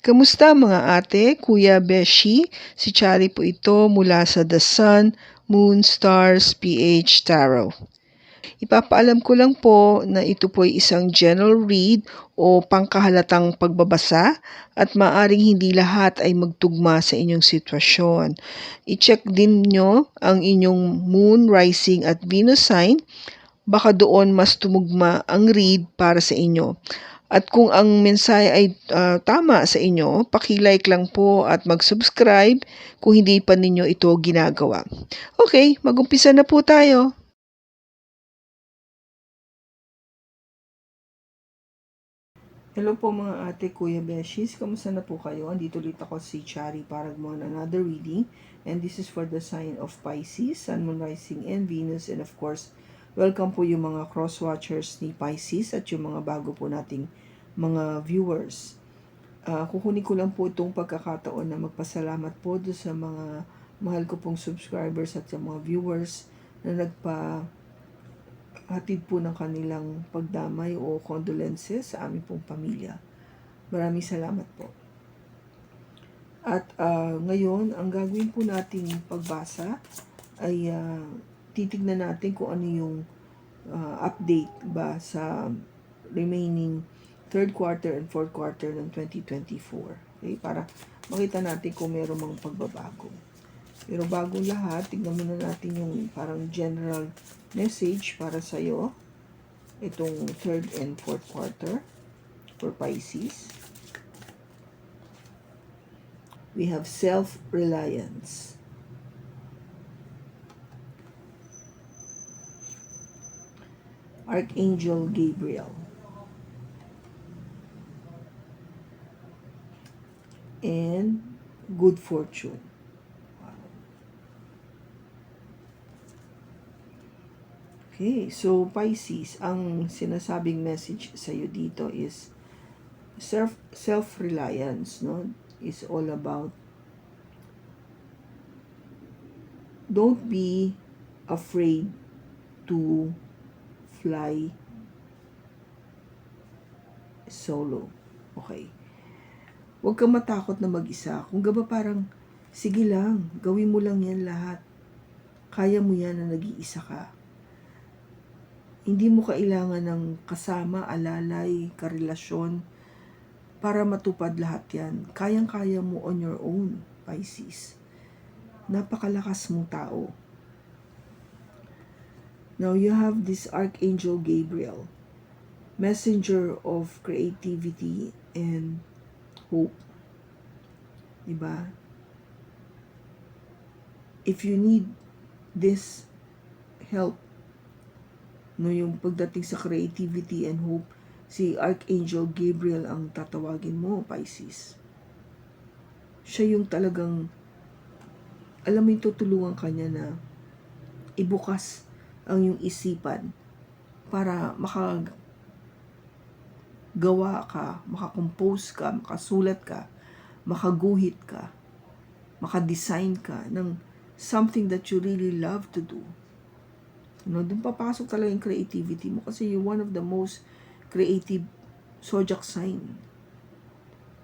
Kamusta mga ate, kuya, beshi? Si Chari po ito mula sa The Sun, Moon, Stars, PH Tarot. Ipapaalam ko lang po na ito po ay isang general read o pangkahalatang pagbabasa at maaring hindi lahat ay magtugma sa inyong sitwasyon. I-check din nyo ang inyong Moon, Rising at Venus sign. Baka doon mas tumugma ang read para sa inyo. At kung ang mensahe ay tama sa inyo, paki-like lang po at mag-subscribe kung hindi pa ninyo ito ginagawa. Okay, mag-umpisa na po tayo. Hello po mga ate, kuya, beshis. Kamusta na po kayo? Andito ulit ako si Chari para gumawa ng another reading. And this is for the sign of Pisces, Sun, Moon, Rising, and Venus. And of course, welcome po yung mga cross-watchers ni Pisces at yung mga bago po nating mga viewers. Kukunin ko lang po itong pagkakataon na magpasalamat po do sa mga mahal ko pong subscribers at sa mga viewers na hatid po ng kanilang pagdamay o condolences sa aming pong pamilya. Maraming salamat po. At ngayon, ang gagawin po nating pagbasa ay titignan natin kung ano yung update ba sa remaining third quarter and fourth quarter ng 2024. Okay? Para makita natin kung meron mang pagbabago. Pero bago lahat, tignan muna natin yung parang general message para sa'yo. Itong third and fourth quarter for Pisces. We have self-reliance. Archangel Gabriel. And good fortune. Okay, so Pisces, ang sinasabing message sa iyo dito is self-reliance, no? Is all about don't be afraid to fly solo. Okay. Huwag kang matakot na mag-isa. Kung gaba parang, sige lang, gawin mo lang yan lahat. Kaya mo yan na nag-iisa ka. Hindi mo kailangan ng kasama, alalay, karelasyon para matupad lahat yan. Kayang-kaya mo on your own, Pisces. Napakalakas mong tao. Now you have this Archangel Gabriel, messenger of creativity and hope. Diba? If you need this help, no, yung pagdating sa creativity and hope, si Archangel Gabriel ang tatawagin mo, Pisces. Siya yung talagang, alam mo yung tutulungan kanya na ibukas ang yung isipan para makagawa ka, makakompose ka, makasulat ka, makaguhit ka, makadesign ka ng something that you really love to do. No, doon papasok talaga yung creativity mo kasi you're one of the most creative zodiac sign,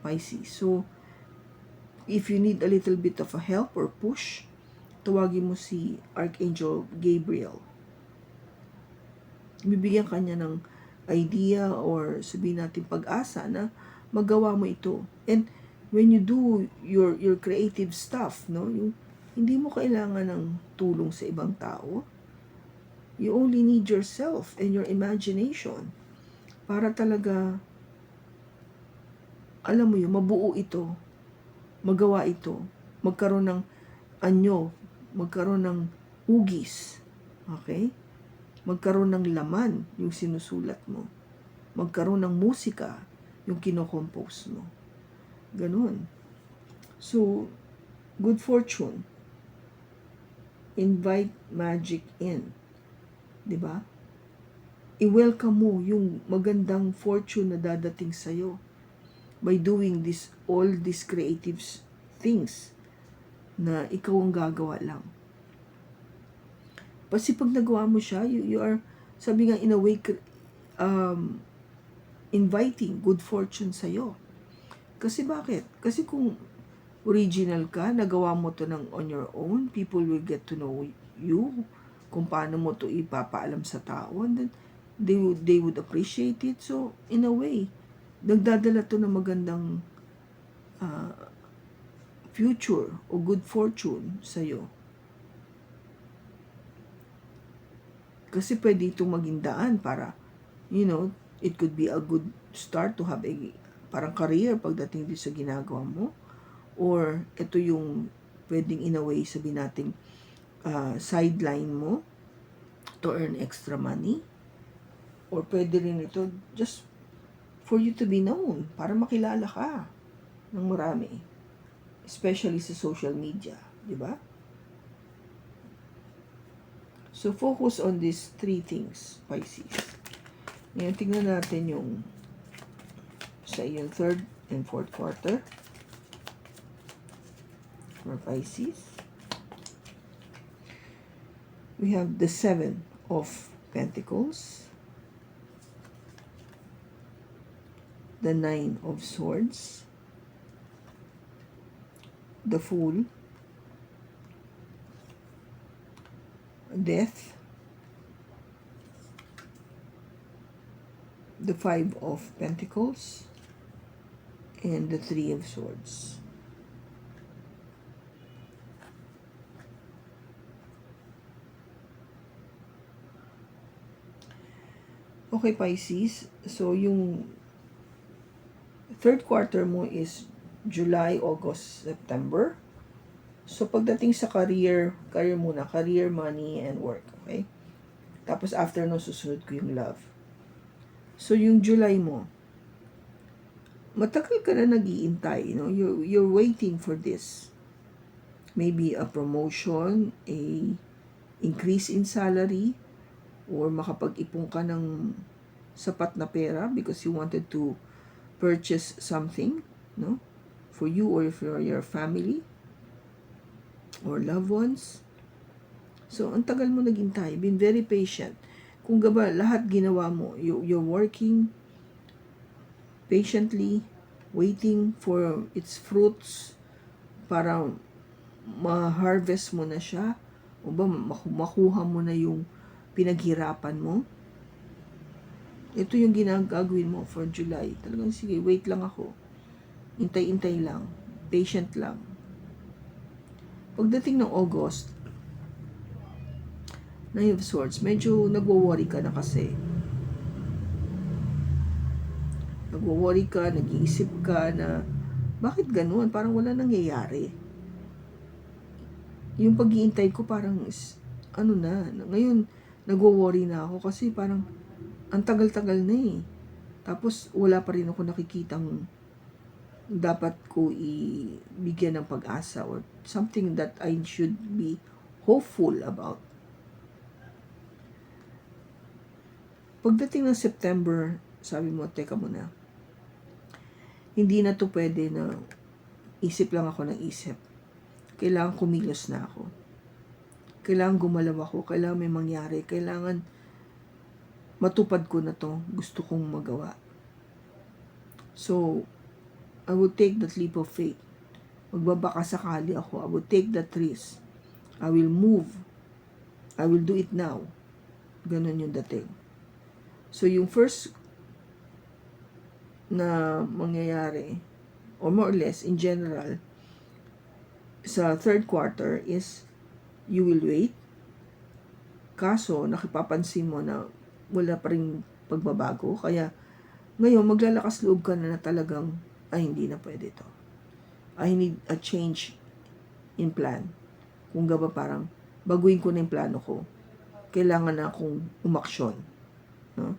Pisces. So, if you need a little bit of a help or push, tawagin mo si Archangel Gabriel. Bibigyan kanya ng idea or sabihin natin pag-asa na magawa mo ito. And when you do your creative stuff, no, hindi mo kailangan ng tulong sa ibang tao. You only need yourself and your imagination para talaga, alam mo yun, mabuo ito, magawa ito, magkaroon ng anyo, magkaroon ng hugis, okay? Magkaroon ng laman yung sinusulat mo, magkaroon ng musika yung kinocompose mo. Ganun. So, good fortune. Invite magic in. Diba? I-welcome mo yung magandang fortune na dadating sa'yo by doing all these creative things na ikaw ang gagawa lang. Kasi pag nagawa mo siya, you are, sabi nga in a way, inviting good fortune sa'yo. Kasi bakit? Kasi kung original ka, nagawa mo to on your own, people will get to know you, kung paano mo to ipapaalam sa tao, and then they would appreciate it. So, in a way, nagdadala to ng magandang future o good fortune sa'yo. Kasi pwede itong maging daan para, it could be a good start to have a parang career pagdating din sa ginagawa mo. Or ito yung pwedeng in a way sabihin natin sideline mo to earn extra money. Or pwede rin ito just for you to be known, para makilala ka ng marami. Especially sa social media, di ba? So, focus on these 3 things, Pisces. Ngayon, tingnan natin yung sa iyong 3rd and 4th quarter for Pisces. We have the 7 of Pentacles, the 9 of Swords, the Fool, Death, the 5 of Pentacles, and the 3 of Swords. Okay, Pisces. So, yung 3rd quarter mo is July, August, September. So, pagdating sa career muna, career, money, and work, okay? Tapos, after no, susunod ko yung love. So, yung July mo, matagal ka na nag-iintay, you're waiting for this. Maybe a promotion, a increase in salary, or makapag-ipon ka ng sapat na pera because you wanted to purchase something, for you or for your family or loved ones. So, ang tagal mo naghintay. Been very patient. Kung gaba, lahat ginawa mo. You're working patiently, waiting for its fruits para ma-harvest mo na siya o ba makuha mo na yung pinaghirapan mo. Ito yung ginagagawin mo for July. Talagang sige, wait lang ako. Intay-intay lang. Patient lang. Pagdating ng August, Nine of Swords, medyo nagwo-worry ka na kasi. Nagwo-worry ka, nag-iisip ka na, bakit ganun? Parang wala nangyayari. Yung pag-iintay ko parang, ngayon, nagwo-worry na ako kasi parang, ang tagal-tagal na eh. Tapos, wala pa rin ako nakikitang dapat ko ibigyan ng pag-asa or something that I should be hopeful about. Pagdating ng September, sabi mo, teka muna, hindi na to pwede na isip lang ako ng isip. Kailangan kumilos na ako. Kailangan gumalaw ako. Kailangan may mangyari. Kailangan matupad ko na to. Gusto kong magawa. So, I would take that leap of faith. Magbabaka sakali ako. I would take that risk. I will move. I will do it now. Ganon yung dating. So, yung first na mangyayari, or more or less, in general, sa 3rd quarter is, you will wait. Kaso, nakipapansin mo na wala pa rin pagbabago. Kaya, ngayon, maglalakas loob ka na talagang, hindi na pwede to. I need a change in plan. Kung gaba parang, baguhin ko na yung plano ko. Kailangan na akong umaksyon. No?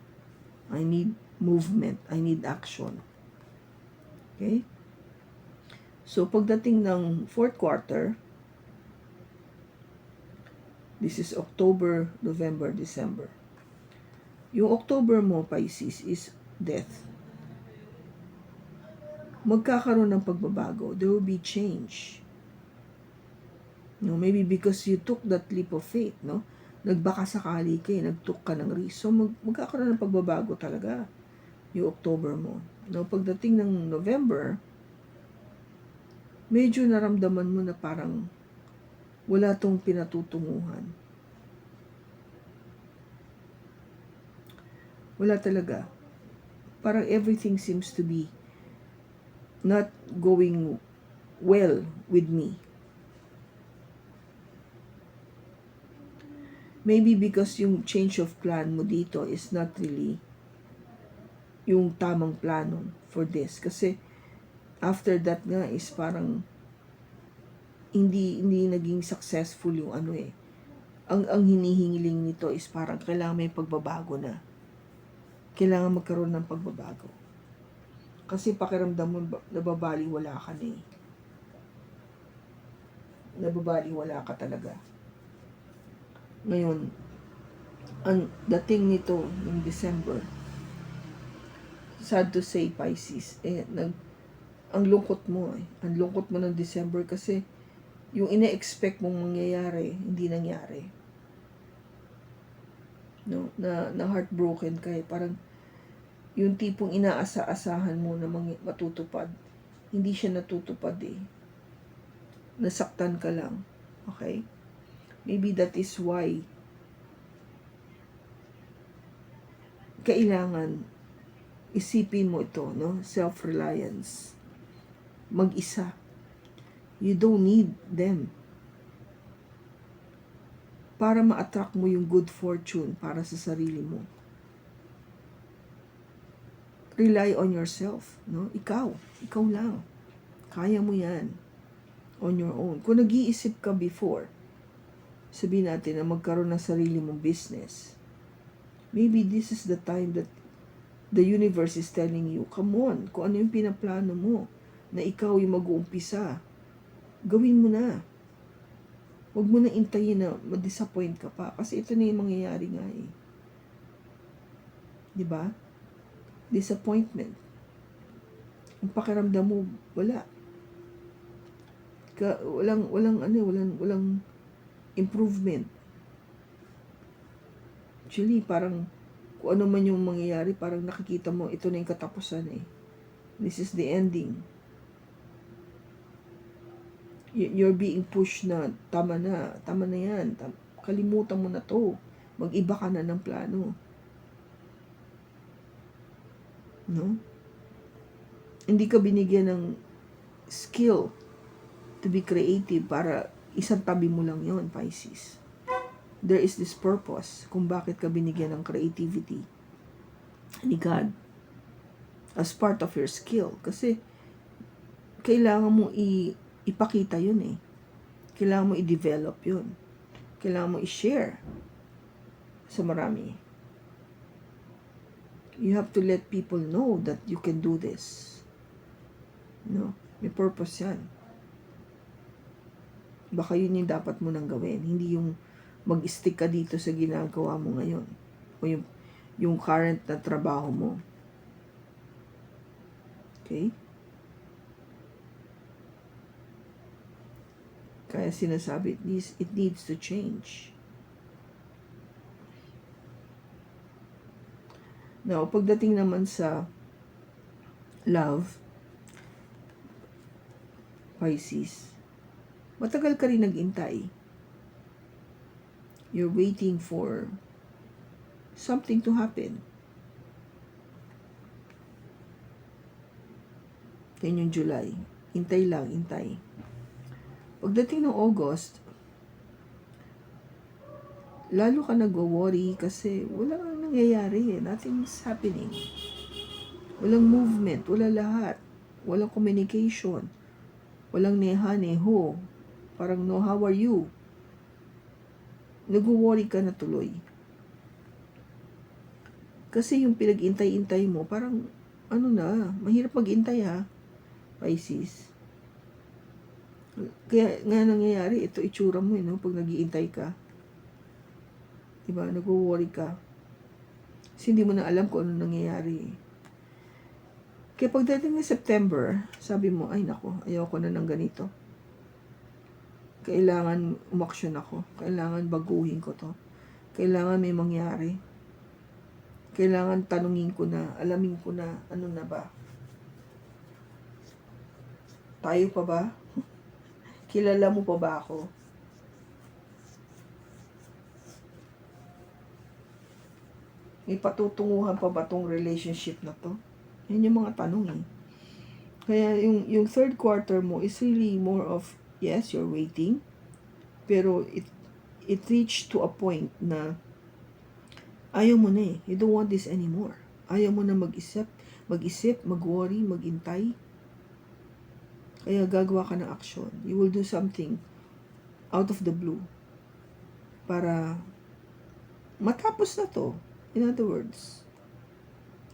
I need movement. I need action. Okay? So, pagdating ng 4th quarter, this is October, November, December. Yung October mo, Pisces, is death. Magkakaroon ng pagbabago. There will be change. Maybe because you took that leap of faith, nagbaka sakali ka, nagtook ka ng risk. So, magkakaroon ng pagbabago talaga yung October mo. Pagdating ng November, medyo naramdaman mo na parang wala tong pinatutunguhan. Wala talaga. Parang everything seems to be not going well with me. Maybe because yung change of plan mo dito is not really yung tamang plano for this. Kasi after that nga is parang hindi naging successful yung ano eh. Ang hinihingiling nito is parang kailangan may pagbabago na. Kailangan magkaroon ng pagbabago. Kasi pakiramdam mo nababaliwala ka na eh. Nababaliwala ka talaga. Ngayon, ang dating nito ng December, sad to say, Pisces, ang lungkot mo eh. Ang lungkot mo ng December kasi yung ina-expect mong mangyayari, hindi nangyari. No? Na heartbroken ka eh. Parang yung tipong inaasa-asahan mo na matutupad, hindi siya natutupad eh. Nasaktan ka lang. Okay? Maybe that is why kailangan isipin mo ito, no? Self-reliance. Mag-isa. You don't need them. Para ma-attract mo yung good fortune para sa sarili mo. Rely on yourself, no? Ikaw lang. Kaya mo yan. On your own. Kung nag-iisip ka before, sabihin natin na magkaroon ng sarili mong business, maybe this is the time that the universe is telling you, come on, kung ano yung pinaplano mo, na ikaw yung mag-uumpisa, gawin mo na. Huwag mo na intayin na ma-disappoint ka pa. Kasi ito na yung mangyayari nga eh. Diba? Disappointment. Ang pakiramdam mo, wala. Walang improvement. Actually, parang kung ano man yung mangyayari, parang nakikita mo, ito na yung katapusan eh. This is the ending. You're being pushed na, tama na yan, kalimutan mo na to, mag-iba ka na ng plano. No? Hindi ka binigyan ng skill to be creative para isang tabi mo lang yon, Pisces. There is this purpose kung bakit ka binigyan ng creativity ni God as part of your skill. Kasi kailangan mo ipakita yun eh. Kailangan mo i-develop yun. Kailangan mo i-share sa marami. You have to let people know that you can do this. No? May purpose yan. Baka yun yung dapat mo nang gawin. Hindi yung mag-stick ka dito sa ginagawa mo ngayon. O yung current na trabaho mo. Okay? Kaya sinasabi, it needs to change. Now, pagdating naman sa love, Pisces, matagal ka rin nag-intay. You're waiting for something to happen. Yan yung July. Intay lang, intay. Pagdating ng August, lalo ka nag-worry kasi wala kang nangyayari. Nothing's happening. Walang movement, wala lahat. Walang communication. Walang neha-neho. Parang no, how are you? Nag-worry ka na tuloy. Kasi yung pinag-intay-intay mo, parang mahirap mag-intay ha, Pisces. Kaya nga nangyayari, ito itsura mo pag nag-iintay ka. Diba? Nag-worry ka. Kasi hindi mo na alam kung ano nangyayari. Kaya pagdating ng September, sabi mo, ay nako, ayoko na ng ganito. Kailangan umaksyon ako. Kailangan baguhin ko to. Kailangan may mangyari. Kailangan tanungin ko na, alamin ko na, ano na ba? Tayo pa ba? Kilala mo pa ba ako? May patutunguhan pa ba tong relationship na to? Yan yung mga tanong eh. Kaya yung third quarter mo is really more of, yes, you're waiting, pero it reached to a point na ayaw mo na eh. You don't want this anymore. Ayaw mo na mag-isip, mag-worry, mag-intay. Kaya gagawa ka ng action. You will do something out of the blue para matapos na to. In other words,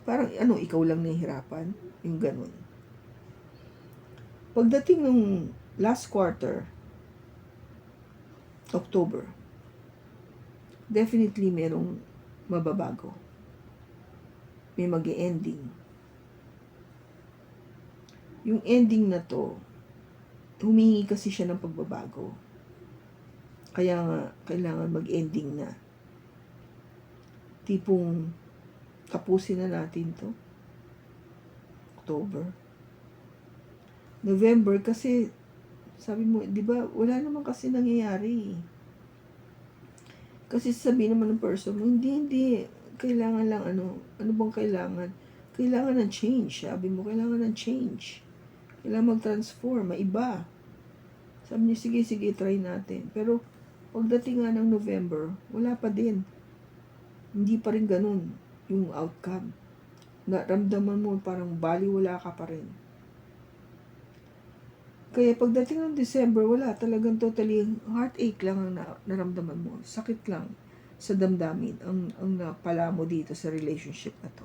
parang ikaw lang nahihirapan. Yung ganun. Pagdating ng last quarter, October, definitely merong mababago. May mag-ending. Yung ending na to, humingi kasi siya ng pagbabago. Kaya nga, kailangan mag-ending na. Tipong, tapusin na natin to. October. November kasi, sabi mo, di ba, wala naman kasi nangyayari. Kasi sabi naman ng person mo, hindi, kailangan lang ano bang kailangan? Kailangan ng change. Sabi mo, kailangan ng change. Kailangan mag-transform, maiba. Sabi niya, sige, try natin. Pero, pagdating nga ng November, wala pa din. Hindi pa rin ganun yung outcome. Naramdaman mo parang baliwala ka pa rin. Kaya pagdating ng December, wala talagang totally heartache lang ang naramdaman mo. Sakit lang sa damdamin ang napala mo dito sa relationship na to.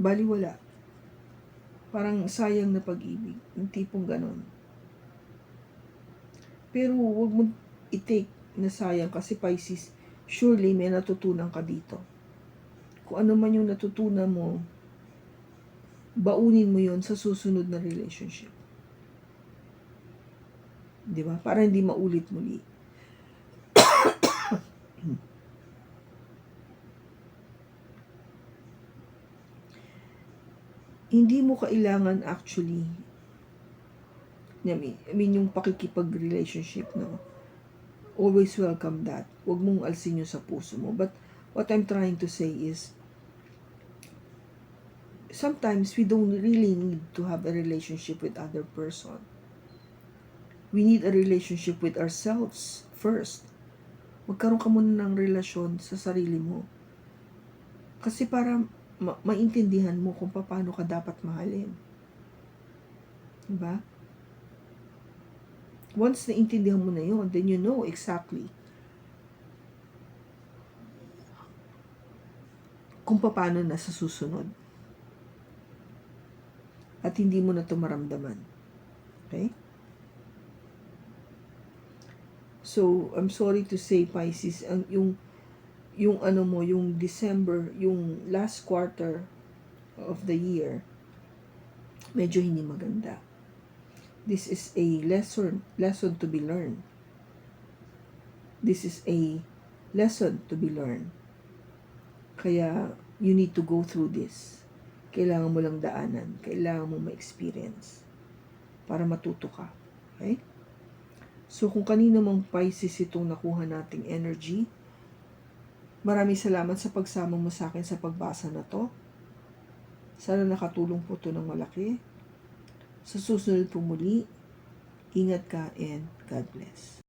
Baliwala. Parang sayang na pag-ibig. Yung tipong ganon. Pero huwag mo i-take na sayang kasi Pisces, surely may natutunan ka dito. Kung ano man yung natutunan mo, baunin mo yon sa susunod na relationship. Di ba? Para hindi maulit muli. Hindi mo kailangan actually, I mean yung pakikipag-relationship, no? Always welcome that. Huwag mong alsin yun sa puso mo. But what I'm trying to say is, sometimes we don't really need to have a relationship with other person. We need a relationship with ourselves first. Magkaroon ka muna ng relasyon sa sarili mo. Kasi para maintindihan mo kung paano ka dapat mahalin. Diba? Once naintindihan mo na yun, then you know exactly kung paano na sa susunod. At hindi mo na ito maramdaman. Okay? So, I'm sorry to say, Pisces, yung December, yung last quarter of the year, medyo hindi maganda. This is a lesson to be learned. This is a lesson to be learned. Kaya, you need to go through this. Kailangan mo lang daanan. Kailangan mo ma-experience para matuto ka. Okay? So, kung kanino mang Pisces itong nakuha nating energy, maraming salamat sa pagsama mo sa akin sa pagbasa na to. Sana nakatulong po ito ng malaki. Sa susunod po muli, ingat ka and God bless.